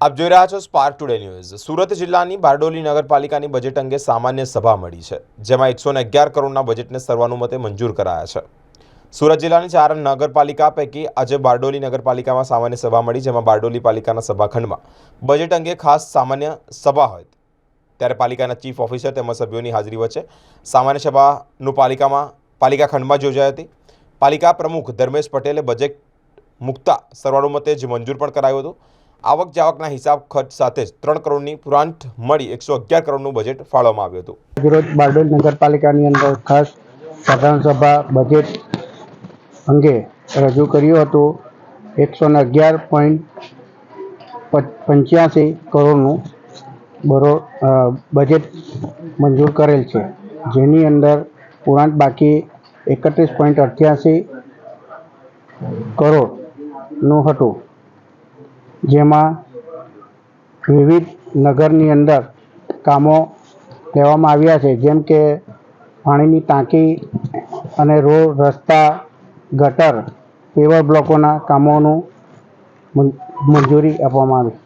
આપ જોઈ રહ્યા છો સ્પાર્ક ટુડે ન્યૂઝ। સુરત જિલ્લાની બારડોલી નગરપાલિકાની બજેટ અંગે સામાન્ય સભા મળી છે, જેમાં 111 કરોડના બજેટને સર્વાનુમતે મંજૂર કરાયા છે। સુરત જિલ્લાની 4 નગરપાલિકા પૈકી આજે બારડોલી નગરપાલિકામાં સામાન્ય સભા મળી, જેમાં બારડોલી પાલિકાના સભાખંડમાં બજેટ અંગે ખાસ સામાન્ય સભા હોય ત્યારે પાલિકાના ચીફ ઓફિસર તેમજ સભ્યોની હાજરી વચ્ચે સામાન્ય સભાનું પાલિકા ખંડમાં યોજાઈ હતી। પાલિકા પ્રમુખ ધર્મેશ પટેલે બજેટ મુકતા સર્વાનુમતે જ મંજૂર પણ કરાયું હતું। આવક જાવકના હિસાબ ખર્ચ સાથે જ 3 કરોડની પુરાંત મળી 111 કરોડનું બજેટ ફાળવવામાં આવ્યું હતું। રોજ બારડોલી નગરપાલિકાની અંદર ખાસ સાધારણ સભા બજેટ અંગે રજૂ કર્યું હતું। 111.85 કરોડનું બજેટ મંજૂર કરેલ છે, જેની અંદર પુરાંત બાકી 31.88 કરોડનું હતું, જેમાં વિવિધ નગરની અંદર કામો લેવામાં આવ્યા છે, જેમ કે પાણીની ટાંકી અને રોડ, રસ્તા, ગટર, પેવર બ્લોકોના કામોનું મંજૂરી આપવામાં આવી।